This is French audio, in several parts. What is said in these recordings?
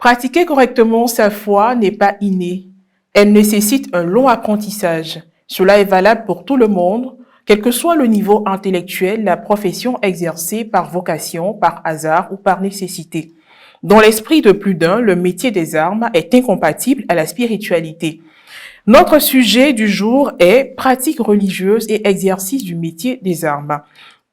Pratiquer correctement sa foi n'est pas inné. Elle nécessite un long apprentissage. Cela est valable pour tout le monde, quel que soit le niveau intellectuel, la profession exercée par vocation, par hasard ou par nécessité. Dans l'esprit de plus d'un, le métier des armes est incompatible à la spiritualité. Notre sujet du jour est pratique religieuse et exercice du métier des armes.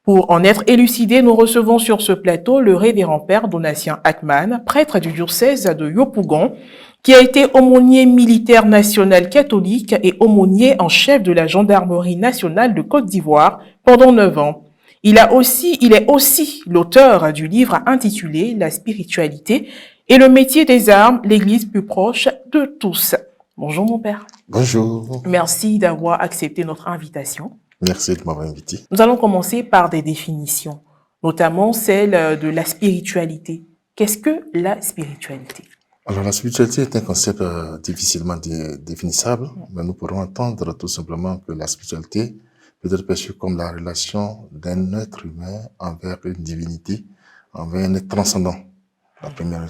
Pour en être élucidé, nous recevons sur ce plateau le révérend père Donatien Ackman, prêtre du diocèse de Yopougon, qui a été aumônier militaire national catholique et aumônier en chef de la gendarmerie nationale de Côte d'Ivoire pendant 9 ans. Il est aussi l'auteur du livre intitulé La spiritualité et le métier des armes, l'Église plus proche de tous. Bonjour mon père. Bonjour. Merci d'avoir accepté notre invitation. Merci de m'avoir invité. Nous allons commencer par des définitions, notamment celle de la spiritualité. Qu'est-ce que la spiritualité? Alors, la spiritualité est un concept difficilement définissable, mais nous pourrons entendre tout simplement que la spiritualité peut être perçue comme la relation d'un être humain envers une divinité, envers un être transcendant. La première.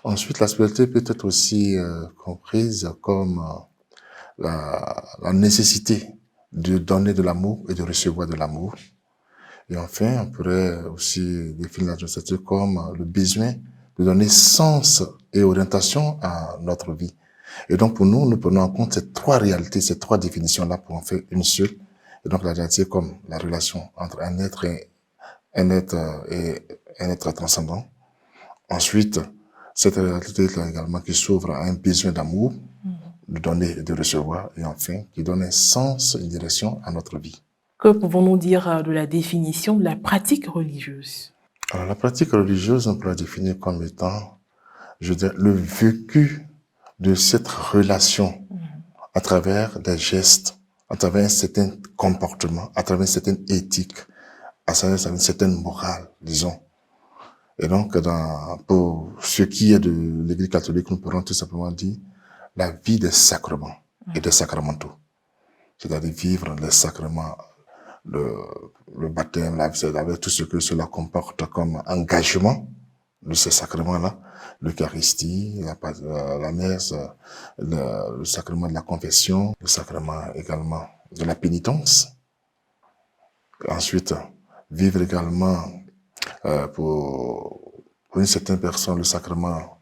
Ensuite, la spiritualité peut être aussi comprise comme la nécessité de donner de l'amour et de recevoir de l'amour. Et enfin, on pourrait aussi définir la spiritualité comme le besoin de donner sens et orientation à notre vie. Et donc, pour nous, nous prenons en compte ces trois réalités, ces trois définitions-là pour en faire une seule. Et donc, la réalité est comme la relation entre un être et un être transcendant. Ensuite, cette réalité-là également qui s'ouvre à un besoin d'amour, de donner et de recevoir, et enfin, qui donne un sens, une direction à notre vie. Que pouvons-nous dire de la définition de la pratique religieuse? Alors, la pratique religieuse, on peut la définir comme étant, je veux dire, le vécu de cette relation à travers des gestes, à travers un certain comportement, à travers une certaine éthique, à travers une certaine morale, disons. Et donc, pour ce qui est de l'Église catholique, nous pourrons tout simplement dire la vie des sacrements et des sacramentaux. C'est-à-dire vivre les sacrements, le baptême, avec tout ce que cela comporte comme engagement de ces sacrements-là, l'Eucharistie, la messe, le sacrement de la confession, le sacrement également de la pénitence. Ensuite, vivre également pour une certaine personne le sacrement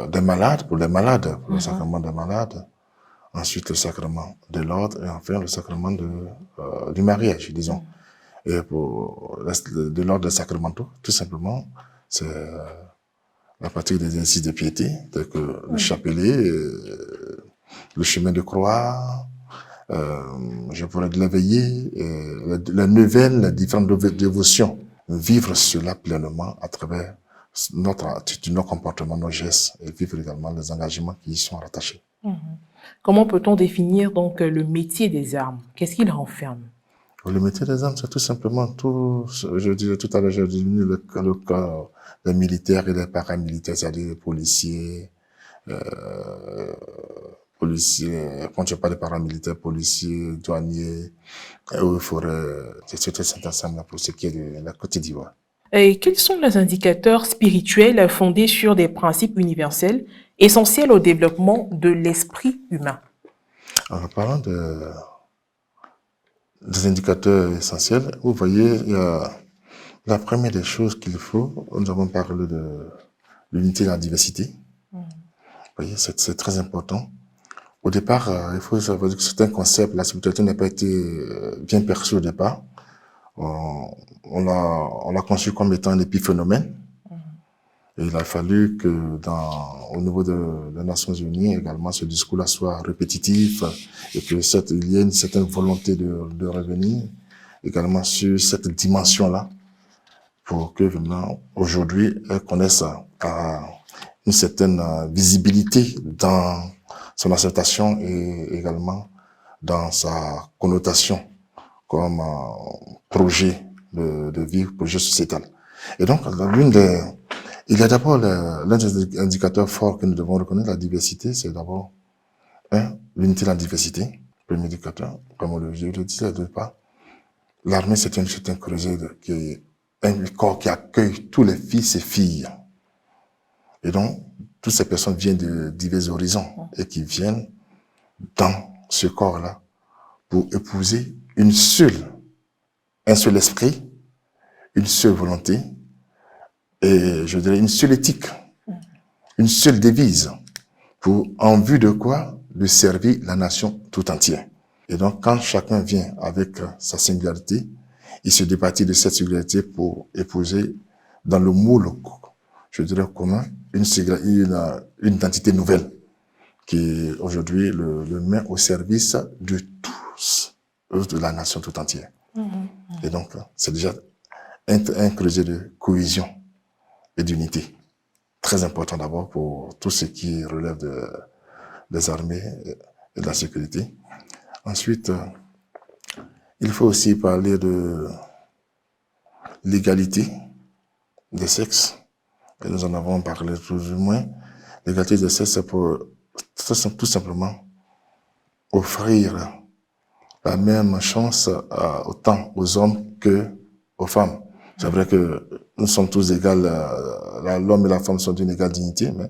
des malades, pour les malades, pour le sacrement des malades. Ensuite, le sacrement de l'ordre et enfin le sacrement du mariage, disons. Et pour de l'ordre des sacramentaux, tout simplement, c'est la pratique des exercices de piété, tels que le chapelet, le chemin de croix, je pourrais dire la veillée, la neuvaine, les différentes dévotions. Vivre cela pleinement à travers notre attitude, nos comportements, nos gestes, et vivre également les engagements qui y sont rattachés. Comment peut-on définir donc le métier des armes? Qu'est-ce qu'il renferme? Le métier des armes, c'est tout simplement tout, je disais tout à l'heure, j'ai dit le corps des militaires et des paramilitaires, c'est-à-dire les policiers, quand je parle de paramilitaires, policiers, douaniers, eaux et forêts, c'est tout cet ensemble pour ce qui est de la Côte d'Ivoire. Et quels sont les indicateurs spirituels fondés sur des principes universels essentiels au développement de l'esprit humain? En parlant des indicateurs essentiels, vous voyez, il y a la première des choses qu'il faut, nous avons parlé de l'unité et la diversité. Vous voyez, c'est très important. Au départ, il faut savoir que c'est un concept, la spiritualité n'a pas été bien perçue au départ. On l'a conçu comme étant un épiphénomène. Et il a fallu que au niveau des Nations Unies également, ce discours-là soit répétitif et que il y ait une certaine volonté de revenir également sur cette dimension-là pour que maintenant, aujourd'hui, elle connaisse une certaine visibilité dans son acceptation et également dans sa connotation comme projet de vie, projet sociétal. Et donc, il y a d'abord l'un des indicateurs forts que nous devons reconnaître, la diversité, c'est d'abord l'unité dans la diversité, premier indicateur, comme je le disais au départ. L'armée, c'est un creuset qui est un corps qui accueille tous les fils et filles. Et donc, toutes ces personnes viennent de divers horizons et qui viennent dans ce corps-là pour épouser un seul esprit, une seule volonté et je dirais une seule éthique, une seule devise en vue de quoi? De servir la nation tout entière. Et donc, quand chacun vient avec sa singularité, il se départit de cette singularité pour épouser dans le moule, je dirais commun, une identité nouvelle qui aujourd'hui le met au service de tous, de la nation tout entière. Et donc, c'est déjà un creuset de cohésion et d'unité. Très important d'abord pour tout ce qui relève des armées et de la sécurité. Ensuite, il faut aussi parler de l'égalité des sexes. Et nous en avons parlé plus ou moins. L'égalité des sexes, c'est pour tout simplement offrir la même chance autant aux hommes que aux femmes. C'est vrai que nous sommes tous égaux, l'homme et la femme sont d'une égale dignité, mais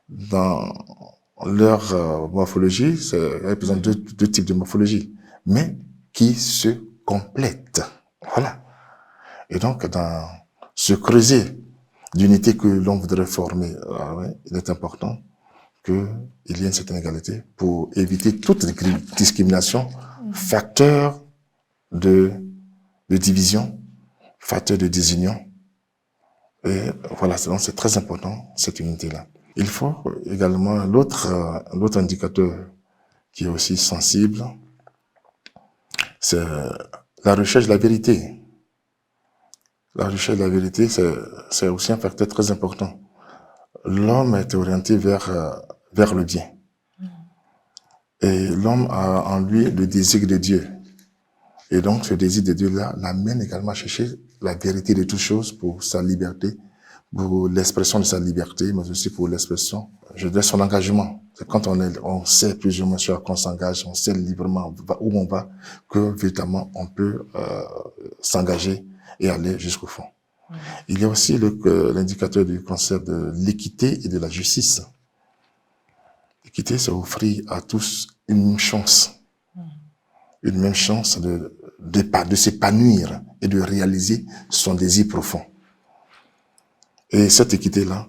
dans leur morphologie, ils représentent deux types de morphologie, mais qui se complètent. Voilà. Et donc, dans ce creuset d'unité que l'on voudrait former, il est important qu'il y ait une certaine égalité pour éviter toute discrimination, facteur de division, facteur de désunion. Et voilà, donc c'est très important, cette unité-là. Il faut également l'autre indicateur qui est aussi sensible, c'est la recherche de la vérité. La recherche de la vérité, c'est aussi un facteur très important. L'homme est orienté vers le bien. Et l'homme a en lui le désir de Dieu. Et donc, ce désir de Dieu-là l'amène également à chercher la vérité de toutes choses pour sa liberté, pour l'expression de sa liberté, mais aussi pour l'expression, je dirais, son engagement. C'est quand on sait plus ou moins sur quoi on s'engage, on sait librement où on va, que véritablement on peut s'engager et aller jusqu'au fond. Il y a aussi l'indicateur du concept de l'équité et de la justice. L'équité, c'est offrir à tous une même chance de s'épanouir et de réaliser son désir profond. Et cette équité-là,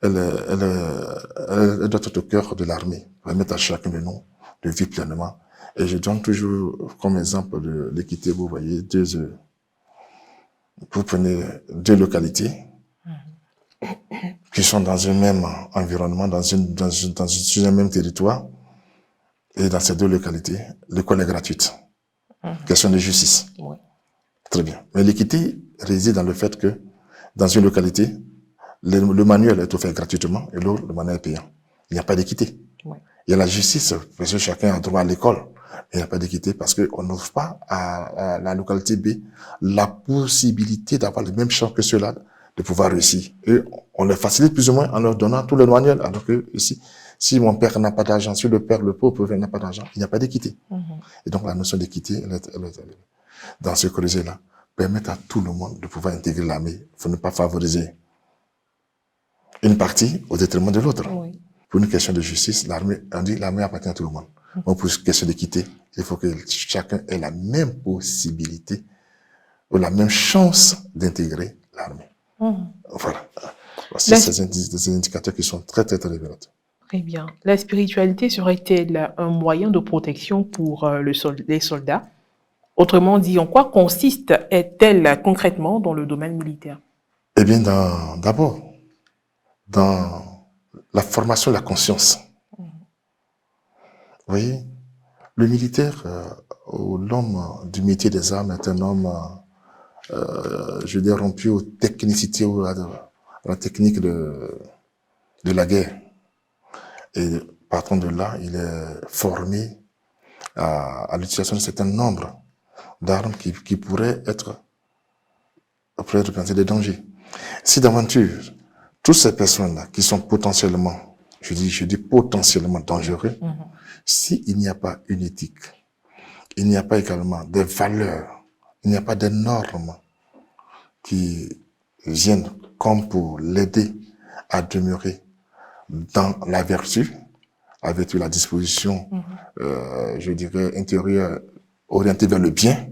elle doit être au cœur de l'armée, permettre à chacun de nous de vivre pleinement. Et je donne toujours comme exemple de l'équité, vous voyez, vous prenez deux localités qui sont dans un même environnement, sur un même territoire, et dans ces deux localités, l'école est gratuite. Question de justice. Oui. Très bien. Mais l'équité réside dans le fait que dans une localité, le manuel est offert gratuitement et l'autre, le manuel est payant. Il n'y a pas d'équité. Oui. Il y a la justice, parce que chacun a droit à l'école. Il n'y a pas d'équité parce qu'on n'offre pas à la localité B la possibilité d'avoir les mêmes chances que ceux-là de pouvoir réussir. Et on les facilite plus ou moins en leur donnant tout le manuel, alors que ici, si mon père n'a pas d'argent, si le père, le pauvre, n'a pas d'argent, il n'y a pas d'équité. Et donc la notion d'équité, dans ce creuset-là, permet à tout le monde de pouvoir intégrer l'armée. Il faut ne pas favoriser une partie au détriment de l'autre. Oui. Pour une question de justice, on dit l'armée appartient à tout le monde. Donc pour une question d'équité, il faut que chacun ait la même possibilité ou la même chance d'intégrer l'armée. Voilà. Voici ces indicateurs qui sont très, très, très révélateurs. Très bien. La spiritualité serait-elle un moyen de protection pour les soldats? Autrement dit, en quoi consiste-t-elle concrètement dans le domaine militaire? Eh bien, d'abord, dans la formation de la conscience. Vous voyez, le militaire, ou l'homme du métier des armes est un homme, je veux dire, rompu aux technicités, à la technique de la guerre. Et partant de là, il est formé à l'utilisation de certains nombres d'armes qui pourraient représenter des dangers. Si d'aventure, toutes ces personnes-là qui sont potentiellement, je dis potentiellement dangereux, s'il n'y a pas une éthique, il n'y a pas également des valeurs, il n'y a pas des normes qui viennent comme pour l'aider à demeurer dans la vertu, avec la disposition, je dirais, intérieure, orientée vers le bien,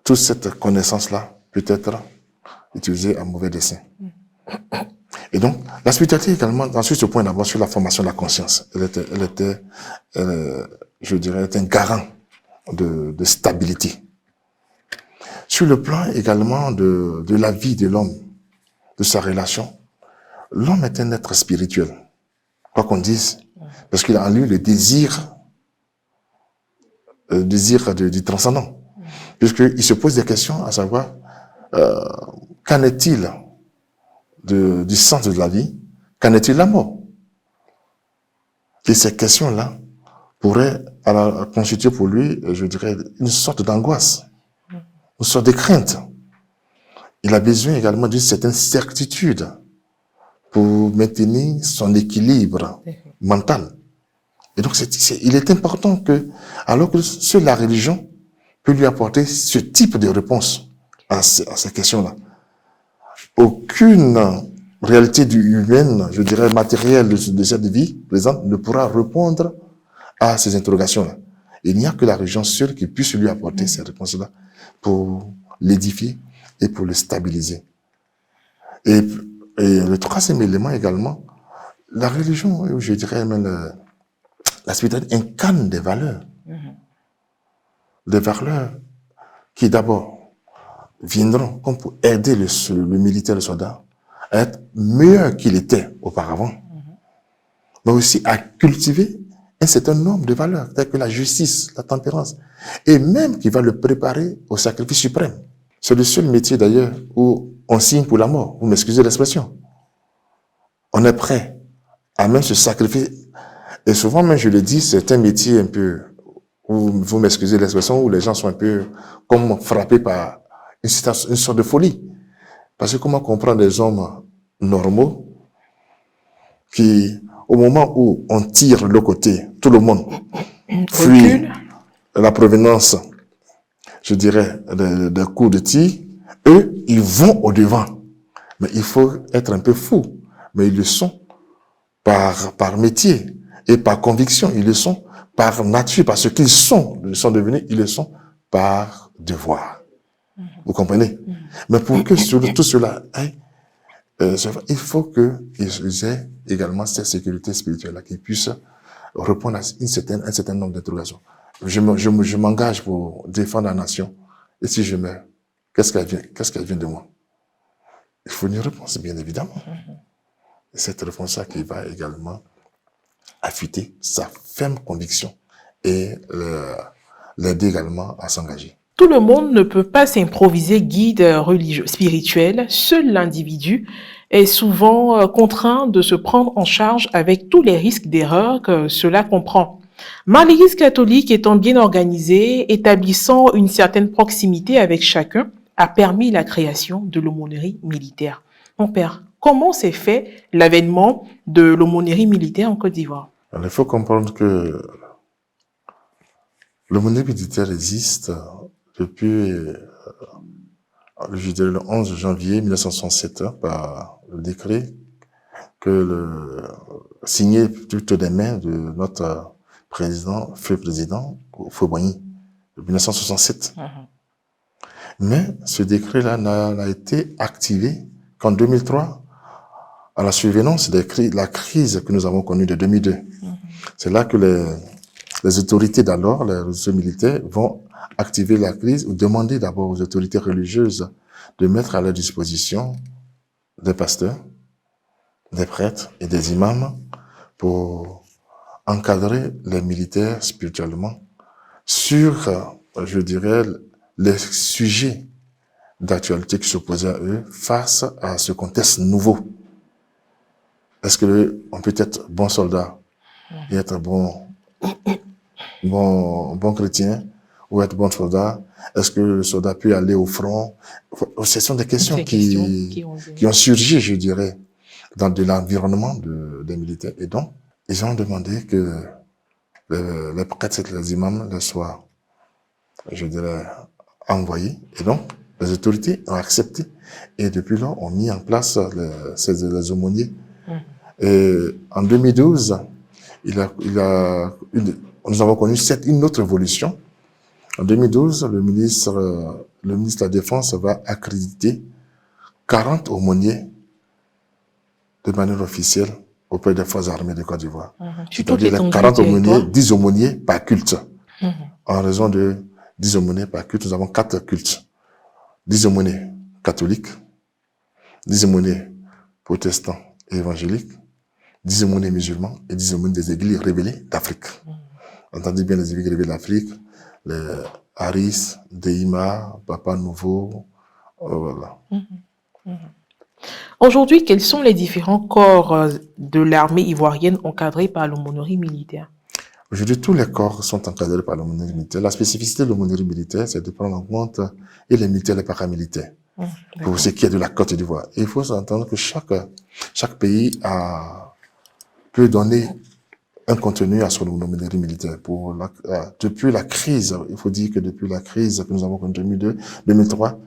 toute cette connaissance-là peut être utilisée à mauvais dessein. Et donc, la spiritualité également, ensuite ce point d'abord sur la formation de la conscience, je dirais, est un garant de stabilité. Sur le plan également de la vie de l'homme, de sa relation, l'homme est un être spirituel, quoi qu'on dise, parce qu'il a en lui le désir du transcendant, puisqu'il se pose des questions à savoir, qu'en est-il du sens de la vie, qu'en est-il de la mort? Et ces questions-là pourraient constituer pour lui, je dirais, une sorte d'angoisse, une sorte de crainte. Il a besoin également d'une certaine certitude pour maintenir son équilibre mental. Et donc, il est important que, alors que seule la religion peut lui apporter ce type de réponse à ces questions-là, aucune réalité humaine, je dirais matérielle de cette vie présente, ne pourra répondre à ces interrogations-là. Il n'y a que la religion seule qui puisse lui apporter ces réponses-là pour l'édifier et pour le stabiliser. Et le troisième élément également, la religion, je dirais même la spiritualité incarne des valeurs. Des valeurs qui d'abord viendront comme pour aider le militaire, le soldat, à être meilleur qu'il était auparavant, mais aussi à cultiver un certain nombre de valeurs, telles que la justice, la tempérance, et même qui va le préparer au sacrifice suprême. C'est le seul métier d'ailleurs où on signe pour la mort, vous m'excusez l'expression. On est prêt à même se sacrifier. Et souvent, même je le dis, c'est un métier un peu, où, vous m'excusez l'expression, où les gens sont un peu comme frappés par une sorte de folie. Parce que comment comprendre des hommes normaux qui, au moment où on tire de l'autre côté, tout le monde fuit la provenance, je dirais, des coups de tir, eux, ils vont au devant. Mais il faut être un peu fou. Mais ils le sont par métier et par conviction. Ils le sont par nature, parce qu'ils ils sont devenus, ils le sont par devoir. Vous comprenez? Mais pour que tout cela aille, il faut qu'ils aient également cette sécurité spirituelle-là, qu'ils puissent répondre à un certain nombre d'interrogations. Je m'engage pour défendre la nation. Et si je meurs, qu'est-ce qu'elle vient de moi? Il faut une réponse, bien évidemment. Et cette réponse-là qui va également affûter sa ferme conviction et l'aider également à s'engager. Tout le monde ne peut pas s'improviser guide religieux, spirituel. Seul l'individu est souvent contraint de se prendre en charge avec tous les risques d'erreur que cela comprend. Mais l'Église catholique étant bien organisée, établissant une certaine proximité avec chacun, a permis la création de l'aumônerie militaire. Mon père, comment s'est fait l'avènement de l'aumônerie militaire en Côte d'Ivoire? Il faut comprendre que l'aumônerie militaire existe depuis je dirais, le 11 janvier 1967 par le décret signé plutôt des mains de notre feu président, Houphouët-Boigny, de 1967. Mais ce décret-là n'a été activé qu'en 2003, à la survenance de la crise que nous avons connue de 2002. C'est là que les autorités d'alors, les autorités militaires, vont activer la crise ou demander d'abord aux autorités religieuses de mettre à leur disposition des pasteurs, des prêtres et des imams pour encadrer les militaires spirituellement sur, je dirais, les sujets d'actualité qui s'opposaient à eux face à ce contexte nouveau. Est-ce qu'on peut être bon soldat et être bon chrétien ou être bon soldat? Est-ce que le soldat peut aller au front? Ce sont des questions qui ont surgi, je dirais, dans l'environnement des militaires. Et donc, ils ont demandé que les prêtres et les imams les soient, je dirais, envoyés. Et donc, Les autorités ont accepté et depuis lors ont mis en place les aumôniers. Et en 2012, nous avons connu une autre évolution. En 2012, le ministre de la Défense va accréditer 40 aumôniers de manière officielle auprès des forces armées de Côte d'Ivoire. C'est-à-dire les 40 aumôniers, 10 aumôniers par culte. En raison de 10 aumôniers par culte, nous avons 4 cultes. 10 aumôniers catholiques, 10 aumôniers protestants et évangéliques, 10 aumôniers musulmans et 10 aumôniers des églises révélées d'Afrique. Entendez bien les églises révélées d'Afrique, les Haris, Deima, Papa Nouveau, voilà. Aujourd'hui, quels sont les différents corps de l'armée ivoirienne encadrés par l'aumônerie militaire? Aujourd'hui, tous les corps sont encadrés par l'aumônerie militaire. La spécificité de l'aumônerie militaire, c'est de prendre en compte et les militaires et les paramilitaires. Pour ce qui est de la Côte d'Ivoire. Il faut s'entendre que chaque pays peut donner un contenu à son aumônerie militaire. Depuis la crise, il faut dire que depuis la crise que nous avons connue en 2003,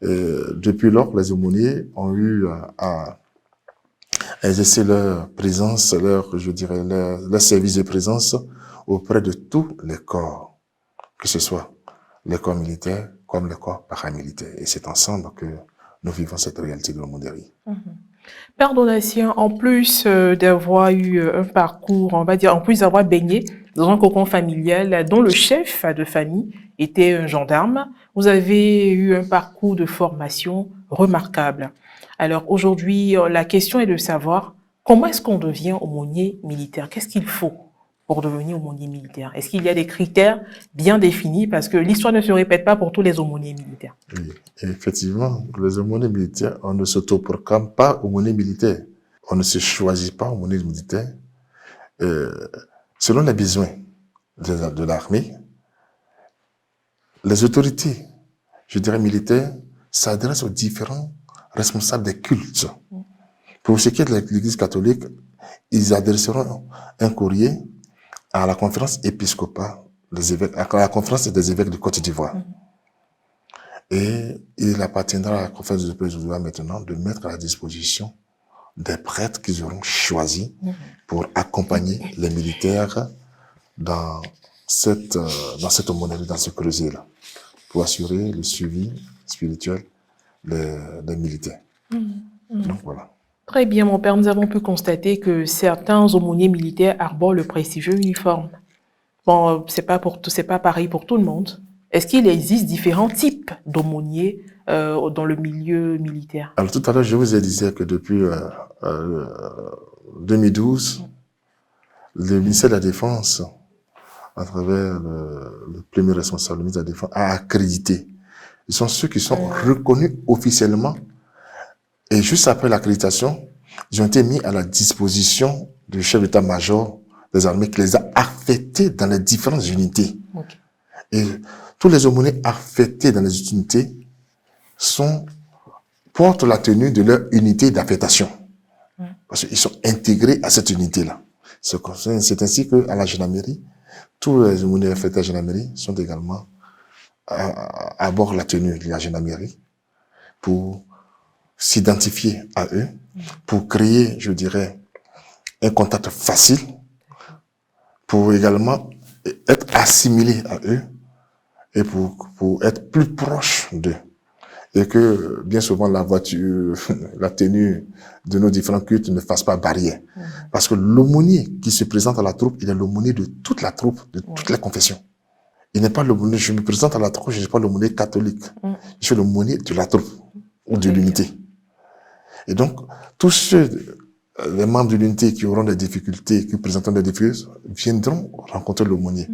depuis lors, les aumôniers ont eu à exercer leur présence, leur service de présence auprès de tous les corps, que ce soit les corps militaires comme les corps paramilitaires. Et c'est ensemble que nous vivons cette réalité de l'aumônerie. Père Donatien, en plus d'avoir eu un parcours, on va dire, en plus d'avoir baigné dans un cocon familial dont le chef de famille était un gendarme, vous avez eu un parcours de formation remarquable. Alors aujourd'hui, la question est de savoir comment est-ce qu'on devient aumônier militaire? Qu'est-ce qu'il faut pour devenir aumônier militaire? Est-ce qu'il y a des critères bien définis? Parce que l'histoire ne se répète pas pour tous les aumôniers militaires. Oui, effectivement, les aumôniers militaires, on ne s'autoproclame pas aumônier militaire. On ne se choisit pas aumônier militaire. Selon les besoins de l'armée, les autorités, je dirais militaires, s'adressent aux différents responsables des cultes. Pour ce qui est de l'Église catholique, ils adresseront un courrier à la conférence épiscopale des évêques, à la conférence des évêques de Côte d'Ivoire. Et il appartiendra à la conférence des évêques de Côte d'Ivoire maintenant de mettre à la disposition des prêtres qu'ils auront choisis pour accompagner les militaires dans cette aumônerie, dans ce creuset-là, pour assurer le suivi spirituel des militaires. Donc voilà. Très bien, mon père, nous avons pu constater que certains aumôniers militaires arborent le prestigieux uniforme. Bon, c'est pas pareil pour tout le monde. Est-ce qu'il existe différents types d'aumôniers dans le milieu militaire? Alors tout à l'heure, je vous ai dit que depuis 2012, le ministère de la Défense, à travers le premier responsable, le ministre de la Défense, a accrédité. Ils sont ceux qui sont reconnus officiellement. Et juste après l'accréditation, ils ont été mis à la disposition du chef d'état-major des armées qui les a affectés dans les différentes unités. Okay. Et tous les aumôniers affectés dans les unités portent la tenue de leur unité d'affectation. Parce qu'ils sont intégrés à cette unité-là. C'est ainsi qu'à la gendarmerie, tous les aumôniers affectés à la gendarmerie sont également à bord de la tenue de la gendarmerie pour s'identifier à eux, pour créer, je dirais, un contact facile, pour également être assimilé à eux et pour être plus proche d'eux. Et que, bien souvent, la voiture, la tenue de nos différents cultes ne fasse pas barrière. Parce que l'aumônier qui se présente à la troupe, il est l'aumônier de toute la troupe, de toutes les confessions. Il n'est pas l'aumônier, je me présente à la troupe, je ne suis pas l'aumônier catholique. Je suis l'aumônier de la troupe ou de l'unité. Et donc, tous les membres de l'unité qui auront des difficultés, qui présenteront des difficultés, viendront rencontrer l'aumônier.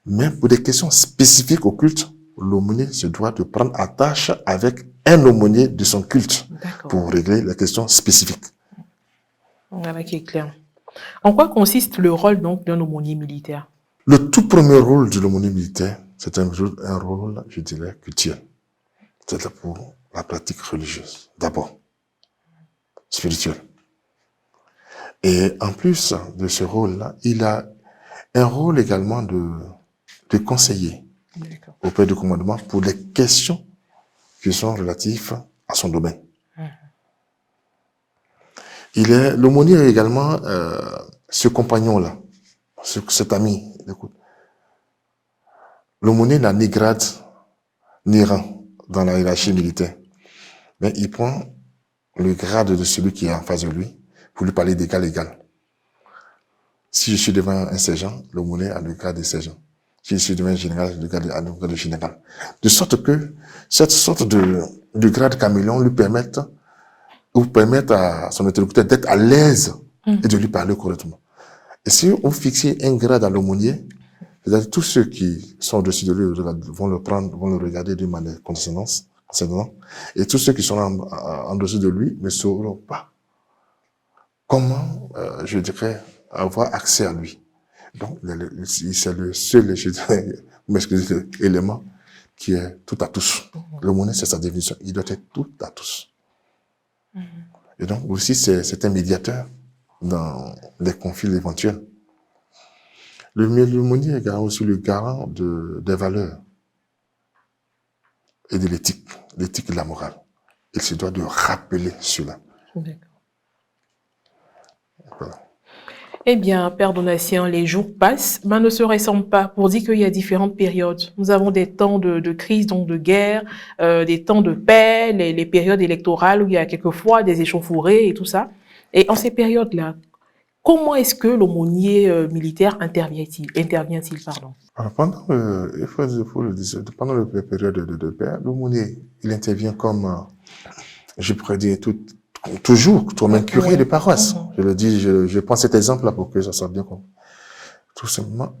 Mais pour des questions spécifiques au culte, l'aumônier se doit de prendre attache avec un aumônier de son culte pour régler les questions spécifiques. Voilà qui est clair. En quoi consiste le rôle donc d'un aumônier militaire? Le tout premier rôle de l'aumônier militaire, c'est un rôle, je dirais, cultuel. C'est pour la pratique religieuse, d'abord, spirituelle. Et en plus de ce rôle-là, il a un rôle également de conseiller auprès du commandement pour les questions qui sont relatifs à son domaine. L'aumônier est également ce compagnon-là, cet ami. Écoute. L'aumônier n'a ni grade ni rang dans la hiérarchie militaire, mais il prend le grade de celui qui est en face de lui pour lui parler d'égal à égal. Si je suis devant un sergent, l'aumônier a le grade de sergent. Si je suis devant un général, le grade de général. De sorte que cette sorte de grade caméléon lui permettent à son interlocuteur d'être à l'aise et de lui parler correctement. Et si on fixe un grade à l'aumônier, c'est-à-dire tous ceux qui sont au-dessus de lui vont le regarder d'une manière condescendante, et tous ceux qui sont en dessous de lui ne sauront pas comment, je dirais, avoir accès à lui. Donc, c'est le seul, je dirais, élément qui est tout à tous. L'aumônier, c'est sa définition. Il doit être tout à tous. Et donc, aussi, c'est un médiateur dans les conflits éventuels. L'aumônier est également aussi le garant des valeurs et de l'éthique et de la morale. Il se doit de rappeler cela. D'accord. Voilà. Eh bien, Père Donatien, les jours passent, mais ne se ressemblent pas pour dire qu'il y a différentes périodes. Nous avons des temps de crise, donc de guerre, des temps de paix, les périodes électorales où il y a quelquefois des échauffourées et tout ça. Et en ces périodes-là, comment est-ce que l'aumônier militaire intervient-il, pardon? Alors, pendant les périodes de paix, l'aumônier, il intervient comme, je pourrais dire, toujours comme un curé de paroisse. Je le dis, je prends cet exemple-là pour que ça soit bien compris. Tout simplement,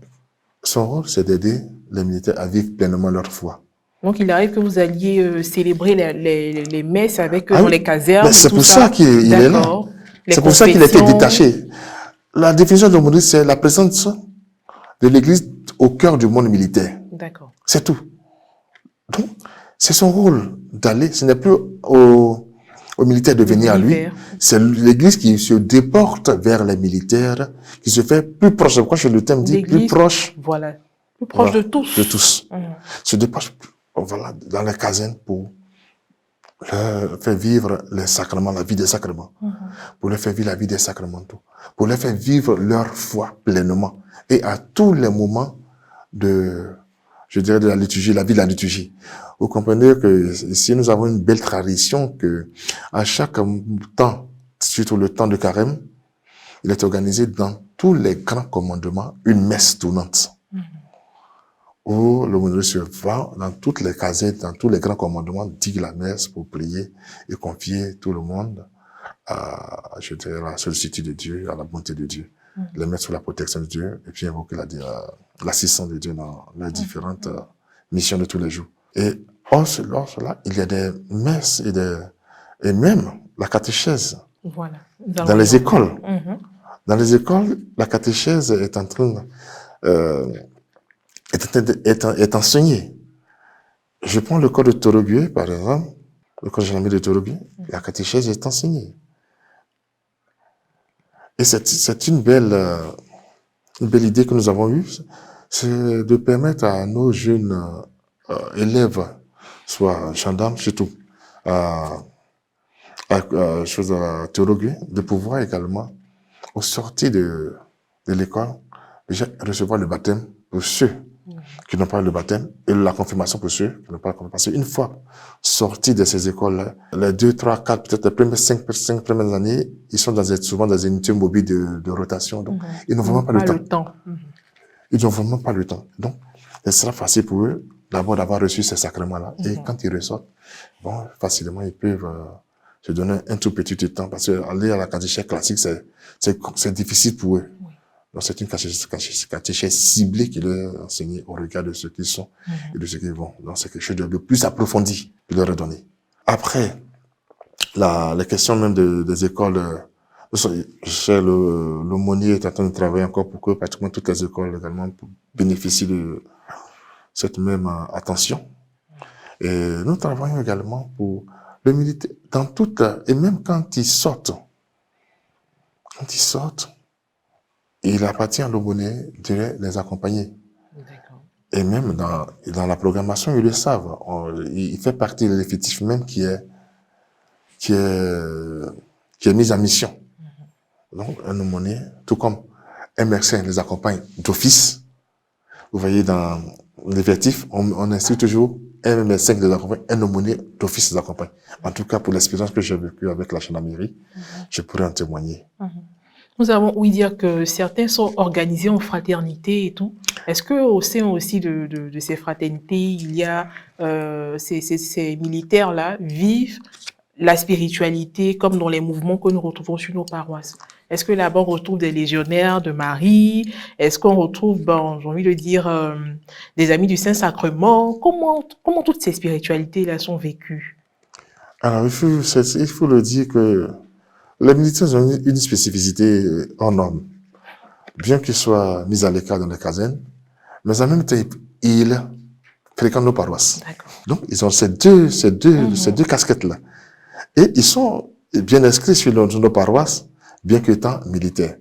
son rôle, c'est d'aider les militaires à vivre pleinement leur foi. Donc, il arrive que vous alliez célébrer les messes avec eux dans les casernes. C'est pour ça qu'il est là. C'est pour ça qu'il a été détaché. La définition de l'aumônier, c'est la présence de l'Église au cœur du monde militaire. D'accord. C'est tout. Donc, c'est son rôle d'aller. Ce n'est plus aux militaires de venir à lui. C'est l'Église qui se déporte vers les militaires, qui se fait plus proche. Pourquoi je le terme dit plus proche? Voilà. Plus proche de tous. De tous. Se déporte, voilà, dans les casernes pour leur faire vivre les sacrements, la vie des sacrements. Pour leur faire vivre la vie des sacramentaux. Pour leur faire vivre leur foi pleinement. Et à tous les moments de la liturgie, la vie de la liturgie. Vous comprenez que ici, nous avons une belle tradition que à chaque temps, surtout le temps de carême, il est organisé dans tous les grands commandements une messe tournante. Où l'aumônier se va dans toutes les casettes, dans tous les grands commandements, dit la messe pour prier et confier tout le monde à, je dirais, la sollicitude de Dieu, à la bonté de Dieu. Les mettre sous la protection de Dieu et puis invoquer l'assistance de Dieu dans les différentes missions de tous les jours. Et hors cela, il y a des messes et même la catéchèse. Voilà. Dans les écoles. Dans les écoles, la catéchèse est en train est enseignée. Je prends le code de Torogué, par exemple, le code général de Torogué, la catéchèse est enseignée. Et c'est une belle idée que nous avons eue, c'est de permettre à nos jeunes élèves, soit gendarmes surtout, à Théologie, de pouvoir également, au sortir de l'école, déjà recevoir le baptême pour ceux qui n'ont pas le baptême et la confirmation pour ceux qui n'ont pas la confirmation. Parce qu'une fois sortis de ces écoles-là, les 2, 3, 4, peut-être les premières 5 premières années, ils sont souvent dans des unités mobiles de rotation. Donc, ils n'ont vraiment pas le temps. Ils n'ont vraiment pas le temps. Donc, ce sera facile pour eux d'abord d'avoir reçu ces sacrements-là. Et quand ils ressortent, bon, facilement, ils peuvent se donner un tout petit temps. Parce que aller à la catéchèse classique, c'est difficile pour eux. Donc, c'est une catéchèse ciblée qui leur est enseignée au regard de ce qu'ils sont et de ce qu'ils vont. Donc, c'est quelque chose de plus approfondi qui leur est donné. Après, les questions même des écoles, l'aumônier est en train de travailler encore pour que pratiquement toutes les écoles également bénéficient de cette même attention. Et nous travaillons également pour le militaire, dans toute, et même quand ils sortent, il appartient à l'aumônier de les accompagner. Et même dans la programmation, ils le savent. Il fait partie de l'effectif même qui est mis en mission. Donc, un aumônier, tout comme un médecin les accompagne d'office. Vous voyez, dans l'effectif, on inscrit toujours un médecin qui les accompagne, un aumônier d'office les accompagne. En tout cas, pour l'expérience que j'ai vécue avec la gendarmerie, je pourrais en témoigner. Nous avons ouï dire que certains sont organisés en fraternité et tout. Est-ce que au sein aussi de ces fraternités, il y a ces militaires-là vivent la spiritualité comme dans les mouvements que nous retrouvons sur nos paroisses? Est-ce que là-bas on retrouve des légionnaires de Marie? Est-ce qu'on retrouve, j'ai envie de dire, des amis du Saint-Sacrement? Comment toutes ces spiritualités-là sont vécues? Alors, il faut le dire que les militaires ont une spécificité hors norme. Bien qu'ils soient mis à l'écart dans les casernes, mais en même temps, ils fréquentent nos paroisses. Donc, ils ont ces deux casquettes-là. Et ils sont bien inscrits sur nos paroisses, bien qu'étant militaires.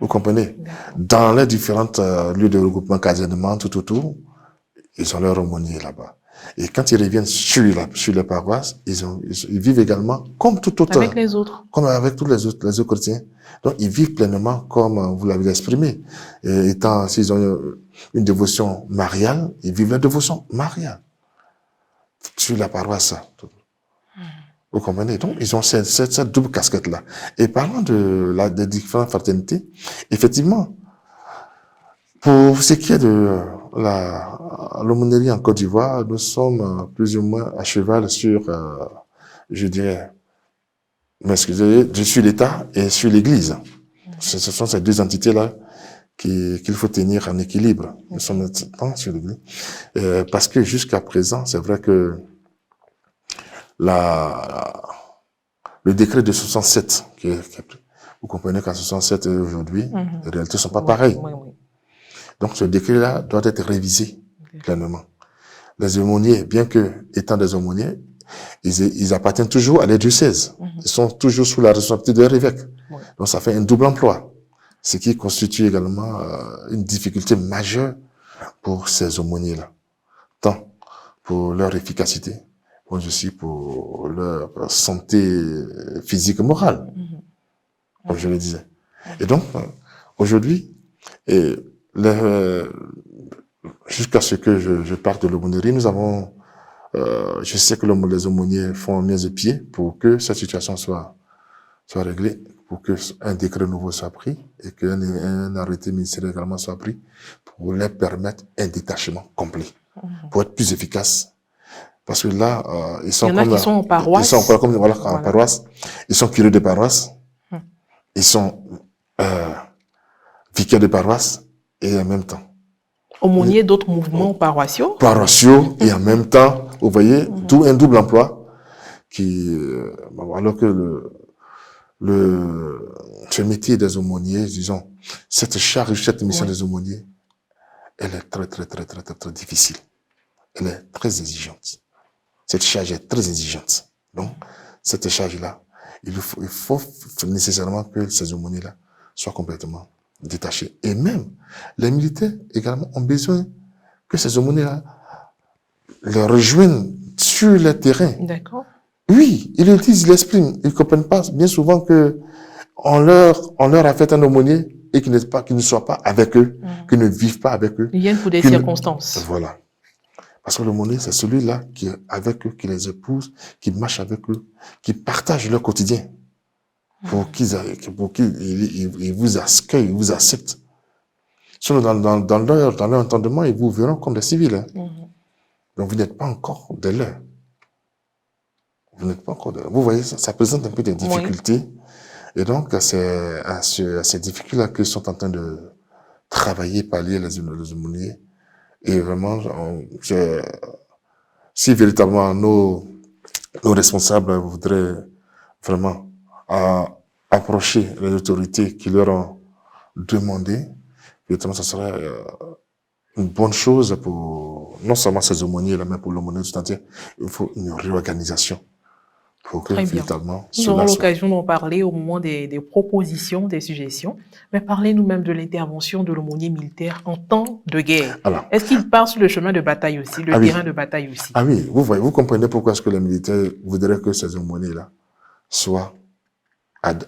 Vous comprenez? Dans les différents lieux de regroupement, casernement, tout, ils ont leur aumônier là-bas. Et quand ils reviennent sur les paroisses, ils vivent également comme tout autre. Avec les autres. Comme avec tous les autres chrétiens. Donc, ils vivent pleinement comme vous l'avez exprimé. Et étant, s'ils ont une dévotion mariale, ils vivent la dévotion mariale. Sur la paroisse. Vous comprenez? Donc, ils ont cette double casquette-là. Et parlant des différentes fraternités, effectivement, pour ce qui est de l'aumônerie en Côte d'Ivoire, nous sommes plus ou moins à cheval sur, je dirais, excusez, sur l'État et sur l'Église. Ce sont ces deux entités-là qu'il faut tenir en équilibre. Nous sommes sur l'Église. Parce que jusqu'à présent, c'est vrai que le décret de 67, vous comprenez qu'en 67 et aujourd'hui, les réalités ne sont pas pareilles. Oui. Donc, ce décret-là doit être révisé pleinement. Les aumôniers, bien que étant des aumôniers, ils appartiennent toujours à les diocèses. Ils sont toujours sous la responsabilité de leur évêque. Donc, ça fait un double emploi. Ce qui constitue également une difficulté majeure pour ces aumôniers-là. Tant pour leur efficacité, mais aussi pour leur santé physique et morale. Comme je le disais. Et donc, aujourd'hui, jusqu'à ce que je parte de l'aumônerie, nous avons, je sais que les aumôniers font mieux de pied pour que cette situation soit réglée, pour que un décret nouveau soit pris et qu'un arrêté ministériel également soit pris pour leur permettre un détachement complet, pour être plus efficace. Parce que là, ils sont qui sont en paroisse. Ils sont encore comme en paroisse. Ils sont curés de paroisse. Ils sont vicaires de paroisse et en même temps aumôniers d'autres mouvements paroissiaux. Paroissiaux et en même temps, vous voyez, tout un double emploi alors que ce métier des aumôniers, disons, cette charge, cette mission des aumôniers, elle est très difficile. Elle est très exigeante. Cette charge est très exigeante. Donc, cette charge-là, il faut nécessairement que ces aumôniers-là soient complètement détachés. Et même, les militaires également ont besoin que ces aumôniers-là les rejoignent sur le terrain. D'accord. Oui, ils le disent, ils l'expriment. Ils ne comprennent pas bien souvent que on leur a fait un aumônier et qu'ils ne soient pas avec eux, qu'ils ne vivent pas avec eux. Ils viennent pour des circonstances. Voilà. Parce que l'aumônier, c'est celui-là qui est avec eux, qui les épouse, qui marche avec eux, qui partage leur quotidien. Pour qu'ils vous accueillent, ils vous acceptent. Sinon, dans leur entendement, ils vous verront comme des civils. Hein. Donc, vous n'êtes pas encore de l'heure. Vous n'êtes pas encore de l'heure. Vous voyez, ça présente un peu des difficultés. Oui. Et donc, c'est à ces difficultés-là qu'ils sont en train de travailler, pallier les aumôniers. Et vraiment, si véritablement nos responsables voudraient vraiment approcher les autorités qui leur ont demandé, véritablement, ça serait une bonne chose pour non seulement ces aumôniers, mais pour l'aumônier tout entier. Il faut une réorganisation pour que Très bien. véritablement Nous aurons cela soit. l'occasion d'en parler au moment des propositions, des suggestions. Mais parlez-nous même de l'intervention de l'aumônier militaire en temps de guerre. Alors, Est-ce qu'il part sur le chemin de bataille aussi, le ah terrain oui, de bataille aussi? ah oui, vous voyez, vous comprenez pourquoi est-ce que les militaires voudraient que ces aumôniers-là soient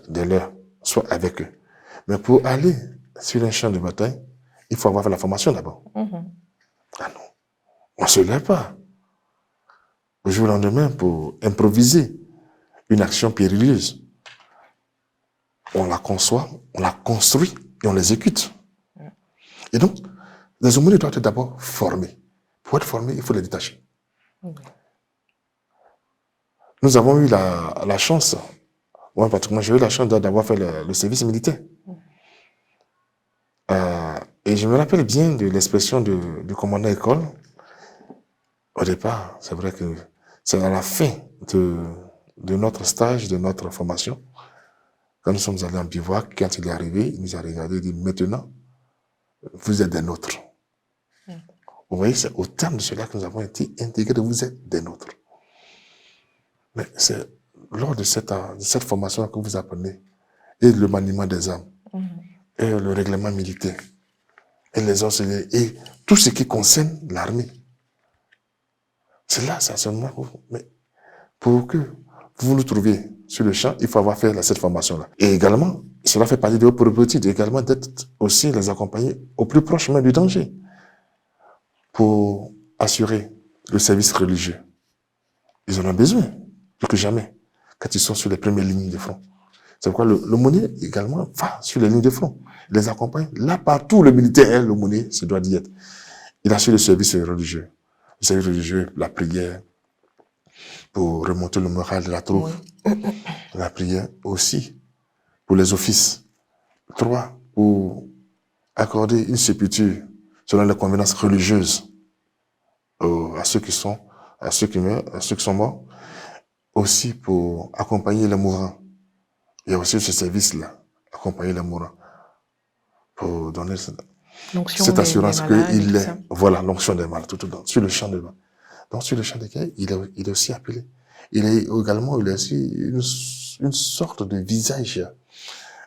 de leur, soient avec eux. Mais pour aller sur un champ de bataille, il faut avoir fait la formation d'abord. Mhm. Ah non, on ne se lève pas au jour au lendemain pour improviser une action périlleuse. On la conçoit, on la construit et on l'exécute. Et donc, les aumôniers doivent être d'abord formés. Pour être formés, il faut les détacher. Oui. Nous avons eu la chance, moi pratiquement j'ai eu la chance d'avoir fait le service militaire. Et je me rappelle bien de l'expression du commandant école. Au départ, c'est vrai que c'est à la fin de notre stage, de notre formation, quand nous sommes allés en bivouac, quand il est arrivé, il nous a regardé et dit, maintenant, vous êtes des nôtres. Vous voyez, c'est au terme de cela que nous avons été intégrés, vous êtes des nôtres. Mais c'est lors de cette formation que vous apprenez, et le maniement des armes, et le règlement militaire, et les enseignants, et tout ce qui concerne l'armée. C'est là, ça seulement. Mais pour que vous nous trouviez sur le champ, il faut avoir fait cette formation-là. Et également, cela fait partie de vos prérogatives, également d'être aussi les accompagner au plus proche même du danger pour assurer le service religieux. Ils en ont besoin, plus que jamais, quand ils sont sur les premières lignes de front. C'est pourquoi l'aumônier également va sur les lignes de front. Il les accompagne. Là, partout, le militaire est l'aumônier, ça doit d'y être. Il assure le service religieux. Le service religieux, la prière, pour remonter le moral de la troupe. Oui. La prière aussi, pour les offices. 3, pour accorder une sépulture selon les convenances religieuses à ceux qui sont morts. Aussi pour accompagner les mourants. Il y a aussi ce service-là, accompagner les mourants. Pour donner cette assurance qu'il est, voilà, l'onction des malades, tout sur le champ de guerre. Donc, sur le champ de guerre, il est aussi appelé. Il est aussi une sorte de visage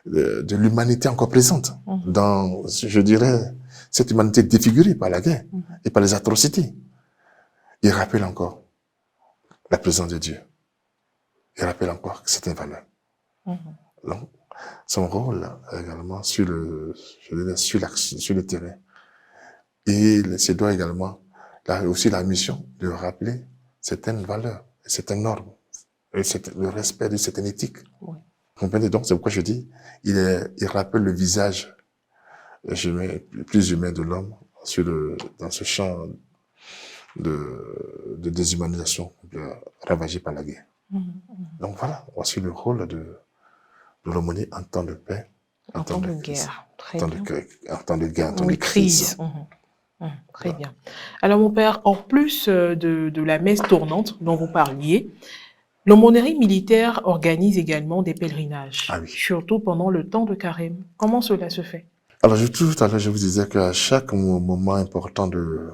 de l'humanité encore présente dans, je dirais, cette humanité défigurée par la guerre et par les atrocités. Il rappelle encore la présence de Dieu. Il rappelle encore certaines valeurs. Donc, son rôle également sur le terrain. Et c'est doit également, là aussi la mission de rappeler certaines valeurs, certaines normes, et le respect de certaines éthiques. Oui. Vous comprenez? Donc, c'est pourquoi je dis, il rappelle le visage plus humain de l'homme dans ce champ de déshumanisation ravagé par la guerre. Donc voilà, voici le rôle de l'aumônier en temps de paix, en temps de guerre. En temps de guerre, en temps de crise. Très bien. Alors mon père, en plus de la messe tournante dont vous parliez, l'aumônerie militaire organise également des pèlerinages, surtout pendant le temps de carême. Comment cela se fait? Alors tout à l'heure, je vous disais qu'à chaque moment important de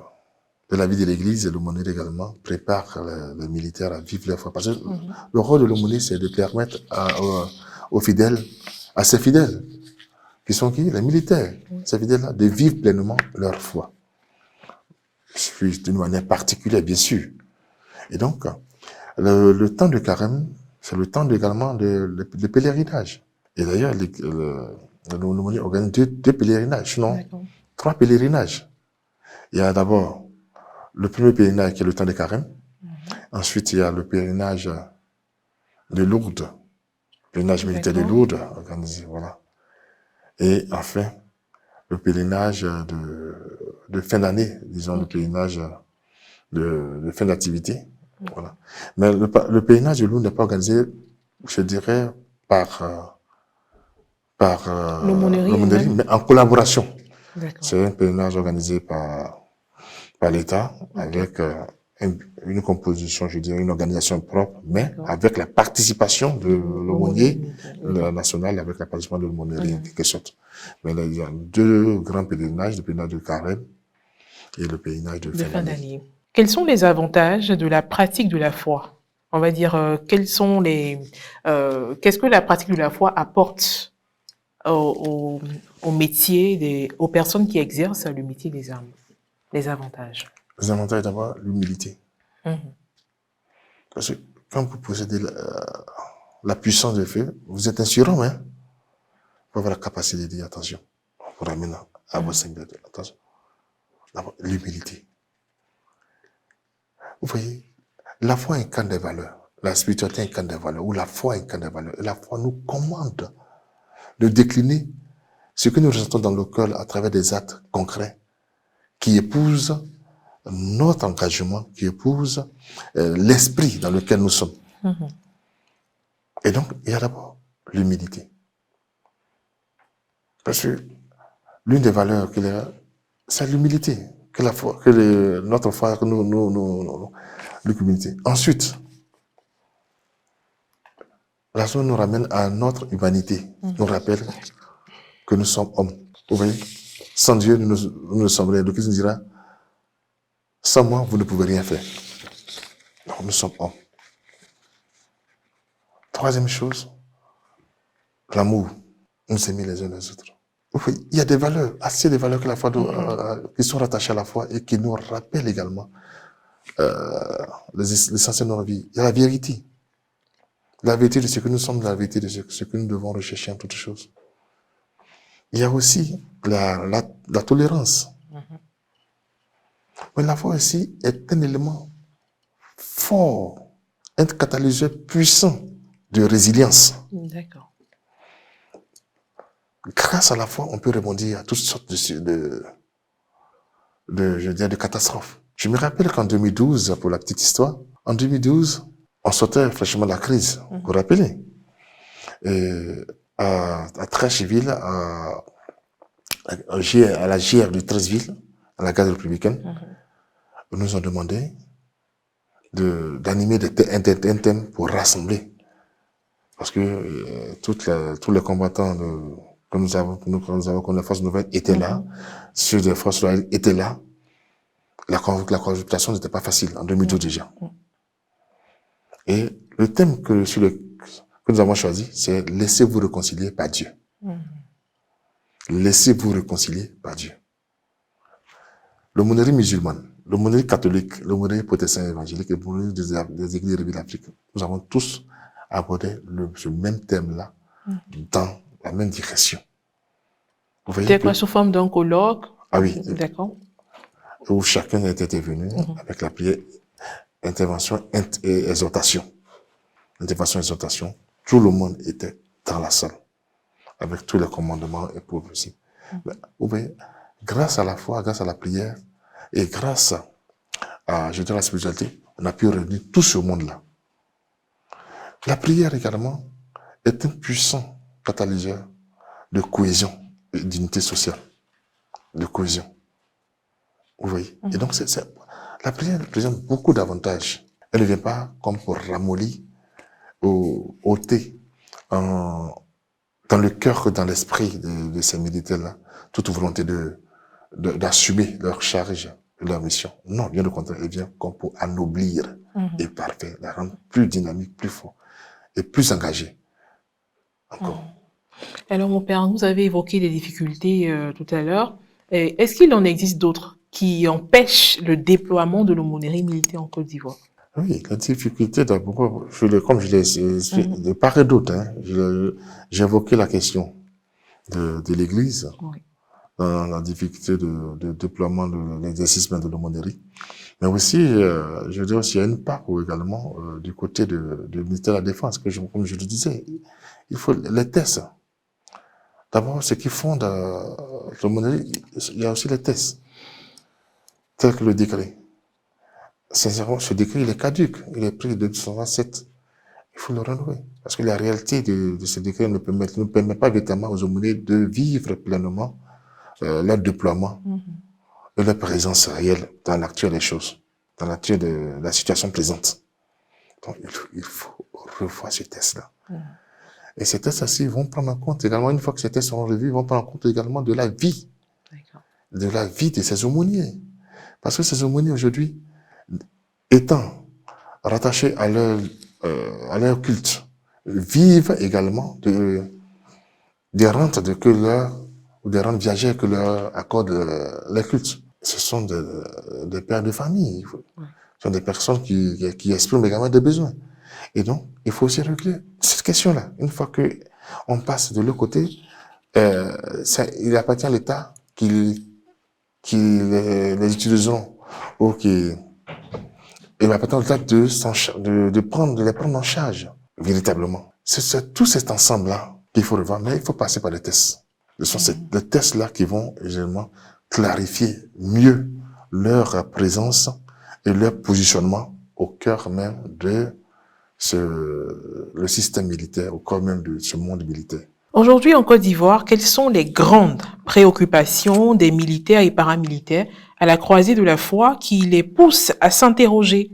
la vie de l'Église, l'aumônier également prépare les militaires à vivre leur foi. Parce que le rôle de l'aumônier, c'est de permettre aux fidèles, à ces fidèles, qui sont qui? Les militaires, ces fidèles-là, de vivre pleinement leur foi. D'une manière particulière, bien sûr. Et donc, le temps de carême, c'est le temps également de pèlerinage. Et d'ailleurs, l'aumônier organise deux pèlerinages, non, 3 pèlerinages. Il y a d'abord le premier pèlerinage qui est le temps de carême. Ensuite, il y a le pèlerinage de Lourdes, le pèlerinage militaire de Lourdes organisé, voilà. Et enfin, le pèlerinage de fin d'année, disons, le pèlerinage de fin d'activité, voilà. Mais le pèlerinage de Lourdes n'est pas organisé, je dirais, par l'aumônerie, mais en collaboration. C'est un pèlerinage organisé par l'État, avec une composition, je dirais, une organisation propre, mais avec la participation de l'aumônier national, avec la participation de l'aumônerie, en quelque sorte. Mais là, il y a 2 grands pèlerinages, le pèlerinage de carême et le pèlerinage de fin d'année. Quels sont les avantages de la pratique de la foi on va dire, qu'est-ce que la pratique de la foi apporte au métier, aux personnes qui exercent le métier des armes, les avantages? Les avantages d'abord, l'humilité. Mhm. Parce que quand vous possédez la puissance de feu, vous êtes un surhomme, hein. Vous avez la capacité de dire attention. On vous ramène à vos Seigneurs. Attention. D'abord, l'humilité. Vous voyez, la foi incarne des valeurs. La spiritualité incarne des valeurs. Ou la foi incarne des valeurs. Et la foi nous commande de décliner ce que nous ressentons dans le cœur à travers des actes concrets qui épousent notre engagement, qui épousent l'esprit dans lequel nous sommes. Mhm. Et donc, il y a d'abord l'humilité. Parce que l'une des valeurs qu'il y a, c'est l'humilité, notre foi nous l'humilité. Ensuite, la chose nous ramène à notre humanité, nous rappelle que nous sommes hommes. Vous voyez, sans Dieu, nous ne sommes rien. Le Christ nous dira, sans moi, vous ne pouvez rien faire. Donc, nous sommes hommes. Troisième chose, l'amour. Nous aimer les uns les autres. Oui, il y a des valeurs, assez de valeurs que la foi qui sont rattachées à la foi et qui nous rappellent également l'essentiel de notre vie. Il y a la vérité. La vérité de ce que nous sommes, la vérité de ce que nous devons rechercher en toutes choses. Il y a aussi la tolérance. Mais la foi aussi est un élément fort, un catalyseur puissant de résilience. D'accord. Grâce à la foi, on peut rebondir à toutes sortes de catastrophes. Je me rappelle qu'en 2012, pour la petite histoire, en 2012, on sortait fraîchement de la crise. Vous vous rappelez? Et à Trècheville, à la JR de Treichville, à la gare républicaine, ils nous ont demandé d'animer un thème pour rassembler. Parce que tous les combattants que nous avons comme les forces nouvelles étaient là, ceux des forces nouvelles étaient là. La consultation n'était pas facile, en 2012 déjà. Et le thème que nous avons choisi, c'est « Laissez-vous réconcilier par Dieu ». Laissez-vous réconcilier par Dieu. L'aumônerie musulmane, l'aumônerie catholique, l'aumônerie protestant évangélique et l'aumônerie des églises révélées d'Afrique, nous avons tous abordé ce même thème-là dans la même direction. C'était quoi, sous forme d'un colloque? Ah oui. D'accord. Où chacun était venu avec la prière, intervention et exhortation. Intervention et exhortation. Tout le monde était dans la salle, avec tous les commandements et prophéties. Vous voyez, grâce à la foi, grâce à la prière, et grâce à la spiritualité, on a pu réunir tout ce monde-là. La prière également est un puissant catalyseur de cohésion et d'unité sociale, de cohésion. Vous voyez? Et donc, la prière présente beaucoup d'avantages. Elle ne vient pas comme pour ramollir ou ôter dans le cœur, dans l'esprit de ces militaires-là, toute volonté d'assumer leur charge, leur mission. Non, bien au contraire, elle vient comme pour anoblir et parfaire, la rendre plus dynamique, plus fort et plus engagée. Encore. Alors, mon père, vous avez évoqué des difficultés tout à l'heure. Est-ce qu'il en existe d'autres qui empêchent le déploiement de l'aumônerie militaire en Côte d'Ivoire? Oui, la difficulté, d'abord, comme je l'ai de part et d'autre, hein, j'ai évoqué la question de l'Église, dans la difficulté de déploiement de l'exercice de l'aumônerie. Mais aussi, je veux dire aussi, il y a une part également du côté du ministère de la Défense, comme je le disais, il faut les tests. D'abord, ce qui fonde l'aumônerie, il y a aussi les tests, tels que le décret. Sincèrement, ce décret, il est caduc. Il est pris de 1927. Il faut le renouveler. Parce que la réalité de ce décret ne permet pas véritablement aux aumôniers de vivre pleinement leur déploiement et leur présence réelle dans l'actuel des choses, dans l'actuel de la situation présente. Donc, il faut revoir ces tests-là. Et ces tests-ci vont prendre en compte également, une fois que ces tests seront revus, ils vont prendre en compte également de la vie. De la vie de ces aumôniers. Parce que ces aumôniers aujourd'hui, étant rattachés à leur culte, vivent également des rentes ou des rentes viagères que leur accorde les cultes. Ce sont des pères de famille. Ce sont des personnes qui expriment également des besoins. Et donc, il faut aussi régler cette question-là. Une fois que on passe de l'autre côté, il appartient à l'État qui les utiliseront ou il appartient à l'État de les prendre en charge véritablement. C'est tout cet ensemble-là qu'il faut revoir, mais il faut passer par les tests. Ce sont ces tests-là qui vont généralement clarifier mieux leur présence et leur positionnement au cœur même de le système militaire, au cœur même de ce monde militaire. Aujourd'hui, en Côte d'Ivoire, quelles sont les grandes préoccupations des militaires et paramilitaires à la croisée de la foi qui les poussent à s'interroger?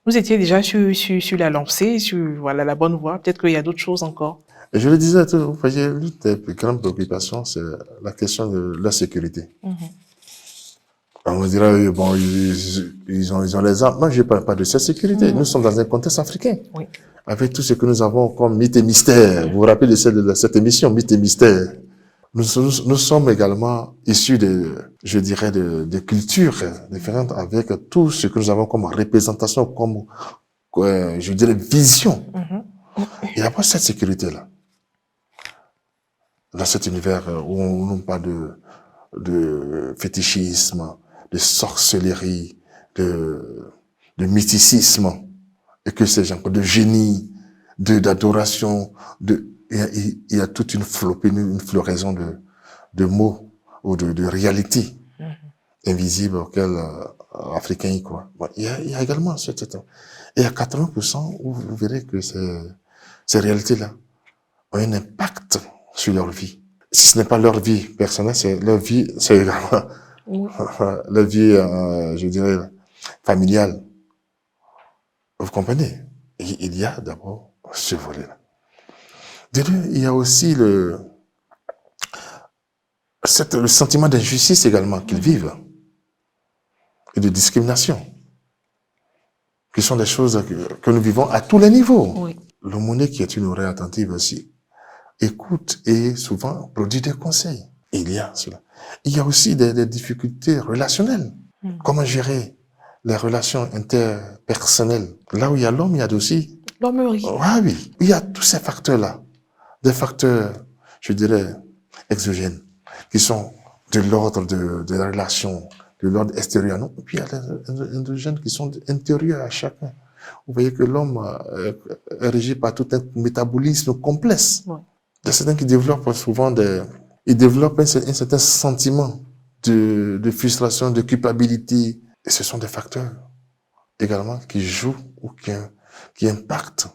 Vous étiez déjà sur la lancée, sur voilà, la bonne voie. Peut-être qu'il y a d'autres choses encore. Et je le disais, vous voyez, l'une des plus grandes préoccupations, c'est la question de la sécurité. On me dira, bon, ils ont les armes. Moi, je ne parle pas de cette sécurité. Nous sommes dans un contexte africain. Oui. Avec tout ce que nous avons comme mythe et mystère. Vous vous rappelez de cette émission, mythe et mystère. Nous sommes également issus je dirais, de cultures différentes avec tout ce que nous avons comme représentation, comme, je dirais, vision. Il n'y a pas cette sécurité-là. Dans cet univers où on parle de fétichisme, de sorcellerie, de mysticisme, et que ces gens, de génie, d'adoration, il y a toute une flopée, une floraison de mots ou de réalités invisibles auxquelles Africains y croient. Bon, il y a également et il y a 80% où vous verrez que ces réalités-là ont un impact sur leur vie. Si ce n'est pas leur vie personnelle, c'est leur vie, c'est également leur vie, je dirais, familiale. Vous comprenez? Il y a d'abord ce volet-là. De deux, il y a aussi le sentiment d'injustice également qu'ils vivent et de discrimination, qui sont des choses que nous vivons à tous les niveaux. Oui. L'aumônier qui est une oreille attentive aussi écoute et souvent produit des conseils. Il y a cela. Il y a aussi des difficultés relationnelles. Comment gérer les relations interpersonnelles? Là où il y a l'homme, il y a aussi l'hommerie. Ah oui, il y a tous ces facteurs-là, des facteurs, je dirais, exogènes, qui sont de l'ordre de la relation, de l'ordre extérieur. Non? Et puis il y a des endogènes qui sont intérieurs à chacun. Vous voyez que l'homme est régi par tout un métabolisme complexe. Ouais. Il y a certains qui développent souvent ils développent un certain sentiment de frustration, de culpabilité. Et ce sont des facteurs également qui jouent ou qui impactent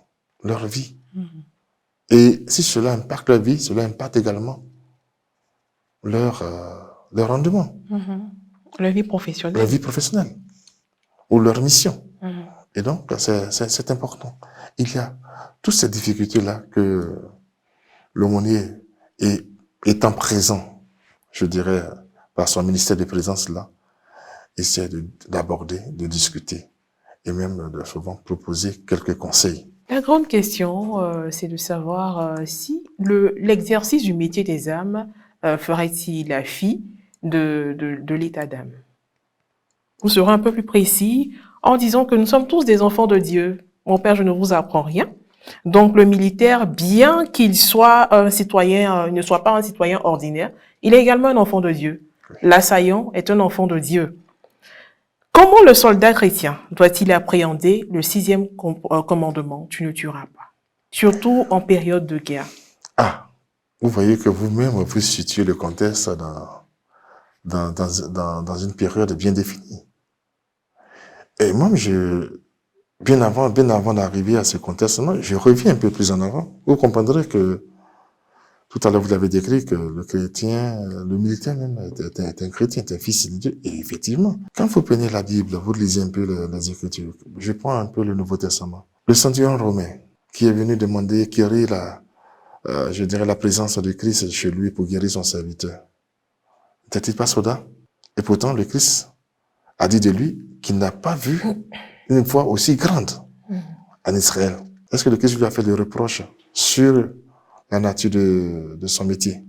leur vie. Et si cela impacte leur vie, cela impacte également leur rendement. Leur vie professionnelle. Leur vie professionnelle. Ou leur mission. Et donc, c'est important. Il y a toutes ces difficultés-là que l'aumônier, étant présent, je dirais, par son ministère de présence-là, essaie d'aborder, de discuter et même de souvent proposer quelques conseils. La grande question, c'est de savoir si l'exercice du métier des âmes ferait-il fi de l'état d'âme. Vous serez un peu plus précis en disant que nous sommes tous des enfants de Dieu. Mon père, je ne vous apprends rien. Donc le militaire, bien qu'il soit un citoyen, ne soit pas un citoyen ordinaire, il est également un enfant de Dieu. L'assaillant est un enfant de Dieu. Comment le soldat chrétien doit-il appréhender le 6e commandement, tu ne tueras pas, surtout en période de guerre? Ah, vous voyez que vous-même, vous situez le contexte dans une période bien définie. Et moi, bien avant d'arriver à ce contexte, je reviens un peu plus en avant. Vous comprendrez que tout à l'heure, vous l'avez décrit que le militaire même est un chrétien, est un fils de Dieu. Et effectivement, quand vous prenez la Bible, vous lisez un peu les Écritures. Je prends un peu le Nouveau Testament. Le centurion romain qui est venu demander, quérir je dirais la présence de Christ chez lui pour guérir son serviteur. N'était-il pas soldat? Et pourtant, le Christ a dit de lui qu'il n'a pas vu une foi aussi grande. en Israël. Est-ce que le Christ lui a fait des reproches sur la nature de son métier?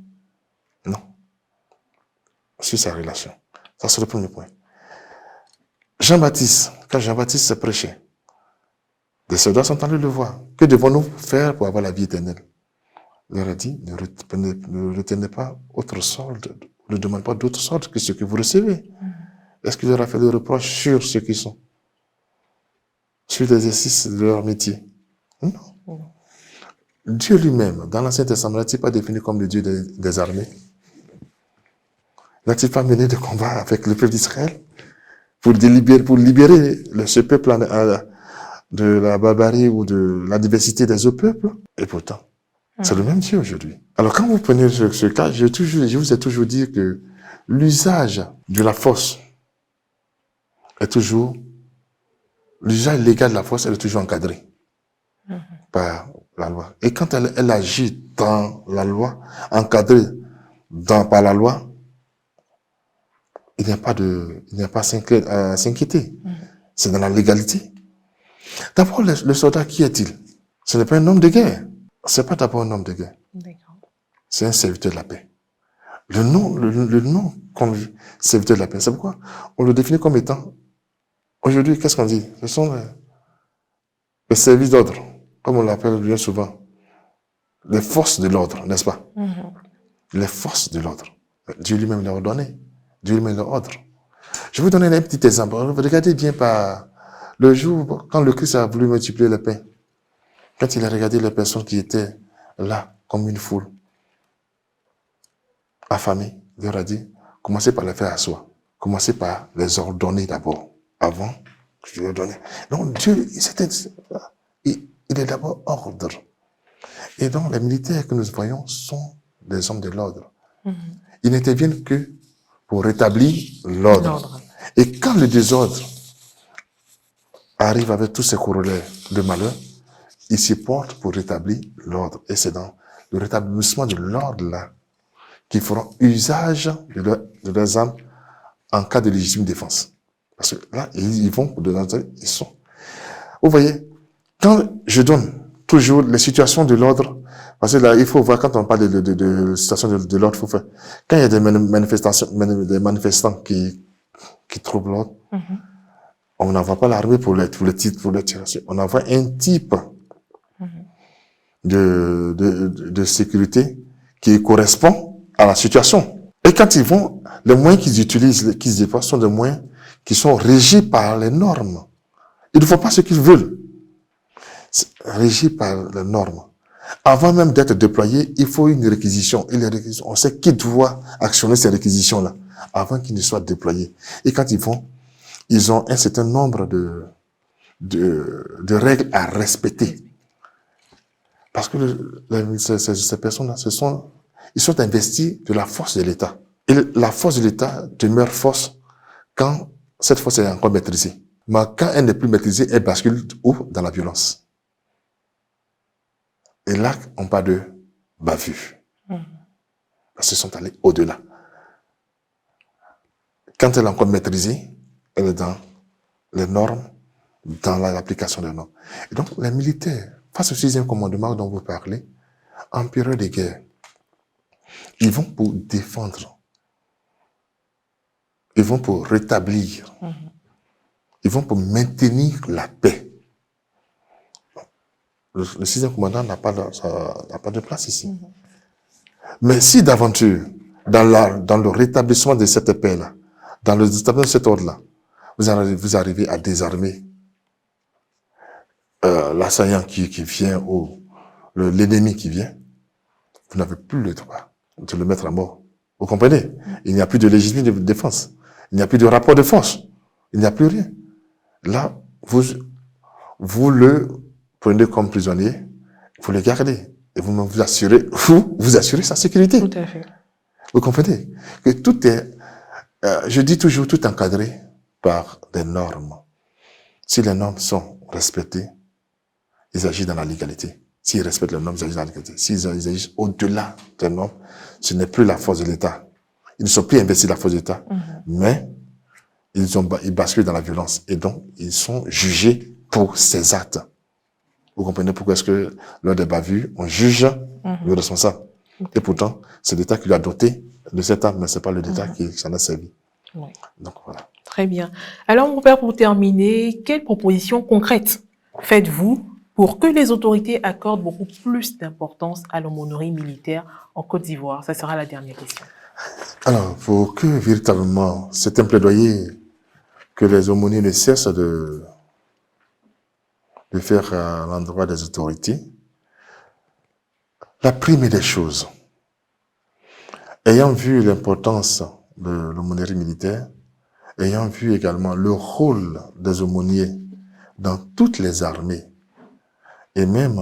Non. Sur sa relation. Ça, c'est le premier point. Jean-Baptiste, quand Jean-Baptiste se prêchait, des soldats sont allés le voir. Que devons-nous faire pour avoir la vie éternelle? Il leur a dit, ne retenez pas autre solde, ne demandez pas d'autre solde que ce que vous recevez. Est-ce qu'il leur a fait des reproches sur ce qu'ils sont? Sur l'exercice de leur métier? Non. Dieu lui-même, dans l'Ancien Testament, n'a-t-il pas défini comme le Dieu des armées? N'a-t-il pas mené de combat avec le peuple d'Israël pour libérer ce peuple de la barbarie ou de la diversité des autres peuples? Et pourtant, c'est le même Dieu aujourd'hui. Alors quand vous prenez ce cas, je vous ai toujours dit que l'usage de la force est toujours, l'usage légal de la force, elle est toujours encadrée par la loi. Et quand elle agit dans la loi, encadrée par la loi, il n'y a pas à s'inquiéter. C'est dans la légalité. D'abord, le soldat, qui est-il? Ce n'est pas un homme de guerre. Ce n'est pas d'abord un homme de guerre. C'est un serviteur de la paix. Le nom comme serviteur de la paix, c'est pourquoi on le définit comme étant, aujourd'hui, qu'est-ce qu'on dit? Ce sont les services d'ordre, comme on l'appelle bien souvent. Les forces de l'ordre, n'est-ce pas? Les forces de l'ordre. Dieu lui-même l'a ordonné. Dieu lui-même l'a ordre. Je vais vous donner un petit exemple. Regardez bien par le jour quand le Christ a voulu multiplier le pain. Quand il a regardé les personnes qui étaient là, comme une foule, affamées, il leur a dit, commencez par les faire asseoir. Commencez par les ordonner d'abord, avant que je leur donne. Donc Dieu, il est d'abord ordre. Et donc les militaires que nous voyons sont des hommes de l'ordre. Ils n'interviennent que pour rétablir l'ordre. Et quand le désordre arrive avec tous ses corollaires de malheur, ils s'y portent pour rétablir l'ordre. Et c'est dans le rétablissement de l'ordre-là qu'ils feront usage de leurs armes en cas de légitime défense. Parce que là, ils vont dedans, ils sont. Vous voyez, quand je donne toujours les situations de l'ordre, parce que là, il faut voir, quand on parle de situations de l'ordre, il faut faire. Quand il y a des manifestants qui troublent l'ordre, on n'envoie pas l'armée pour les tirer. On envoie un type de sécurité qui correspond à la situation. Et quand ils vont, les moyens qu'ils utilisent, qu'ils déploient, sont des moyens qui sont régis par les normes. Ils ne font pas ce qu'ils veulent. C'est régi par les normes. Avant même d'être déployé, il faut une réquisition. Et les réquisitions, on sait qui doit actionner ces réquisitions-là avant qu'ils ne soient déployés. Et quand ils vont, ils ont un certain nombre de règles à respecter. Parce que ces personnes-là, ils sont investis de la force de l'État. Et la force de l'État demeure force quand cette force est encore maîtrisée. Mais quand elle n'est plus maîtrisée, elle bascule où? Dans la violence. Et là, on parle de bavure. Parce qu'ils sont allés au-delà. Quand elle est encore maîtrisée, elle est dans les normes, dans l'application des normes. Et donc, les militaires, face au 6e commandement dont vous parlez, en période de guerre, ils vont pour défendre. Ils vont pour rétablir. Ils vont pour maintenir la paix. Le 6e commandant n'a pas de place ici. Mais si d'aventure, dans le rétablissement de cette paix-là, dans le rétablissement de cet ordre-là, vous arrivez à désarmer l'assaillant qui vient ou l'ennemi qui vient, vous n'avez plus le droit de le mettre à mort. Vous comprenez? Il n'y a plus de légitimité de défense. Il n'y a plus de rapport de force. Il n'y a plus rien. Là, vous le prenez comme prisonnier, vous le gardez. Et vous assurez sa sécurité. Tout à fait. Vous comprenez? Que tout est, je dis toujours, tout encadré par des normes. Si les normes sont respectées, ils agissent dans la légalité. S'ils respectent les normes, ils agissent dans la légalité. S'ils agissent au-delà des normes, ce n'est plus la force de l'État. Ils ne sont plus investis dans la force de l'État, mais ils basculent dans la violence. Et donc, ils sont jugés pour ces actes. Vous comprenez pourquoi est-ce que lors des bavures, on juge le responsable. Et pourtant, c'est l'État qui lui a doté de cette arme, mais c'est pas l'État qui s'en a servi. Oui. Donc voilà. Très bien. Alors, mon père, pour terminer, quelles propositions concrètes faites-vous pour que les autorités accordent beaucoup plus d'importance à l'aumônerie militaire en Côte d'Ivoire? Ça sera la dernière question. Alors, pour que véritablement, c'est un plaidoyer que les aumôniers ne cessent de faire à l'endroit des autorités, la première des choses, ayant vu l'importance de l'aumônerie militaire, ayant vu également le rôle des aumôniers dans toutes les armées, et même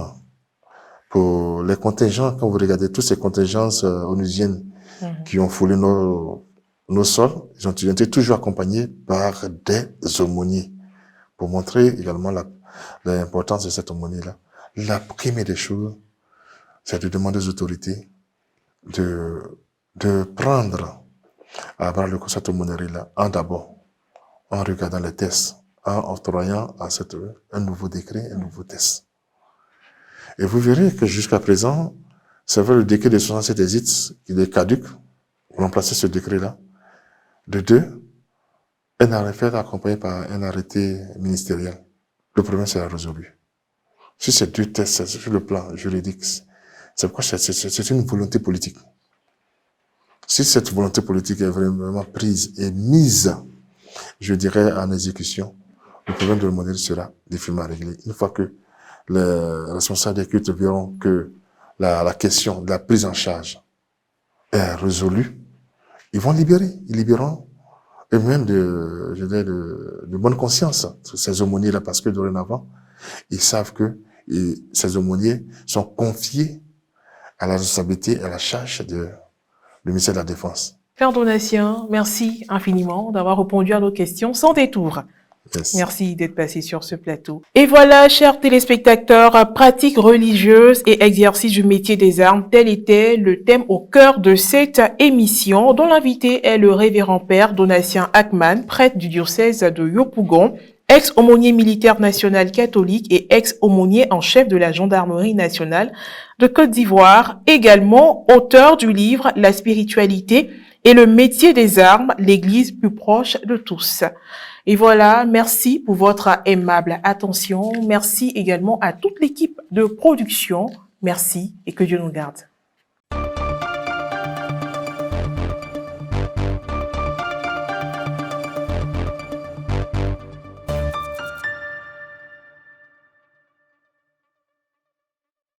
pour les contingents, quand vous regardez toutes ces contingences onusiennes qui ont foulé nos sols, ils ont été toujours accompagnés par des aumôniers, pour montrer également l'importance de cette aumônerie-là. La première des choses, c'est de demander aux autorités de prendre à bras le corps cette aumônerie-là, en regardant les tests, en octroyant à un nouveau décret, un nouveau test. Et vous verrez que jusqu'à présent, c'est vrai, le décret de 67 exits, il est caduc, pour remplacer ce décret-là. De deux, un arrêté accompagné par un arrêté ministériel. Le problème sera résolu. Si ces deux tests, sur le plan juridique, c'est pourquoi c'est une volonté politique. Si cette volonté politique est vraiment prise et mise, je dirais, en exécution, le problème de l'aumônerie sera définitivement réglé. Une fois que les responsables des cultes verront que la question de la prise en charge est résolue, ils vont libérer. Ils libéreront eux-mêmes de bonne conscience ces aumôniers-là, parce que dorénavant, ils savent que ces aumôniers sont confiés à la responsabilité et à la charge du ministère de la Défense. Père Donatien, merci infiniment d'avoir répondu à nos questions sans détour. Merci d'être passé sur ce plateau. Et voilà, chers téléspectateurs, pratiques religieuses et exercice du métier des armes, tel était le thème au cœur de cette émission, dont l'invité est le révérend père Donatien Ackman, prêtre du diocèse de Yopougon, ex-aumônier militaire national catholique et ex-aumônier en chef de la gendarmerie nationale de Côte d'Ivoire, également auteur du livre La spiritualité et le métier des armes, l'Église plus proche de tous. Et voilà, merci pour votre aimable attention. Merci également à toute l'équipe de production. Merci et que Dieu nous garde.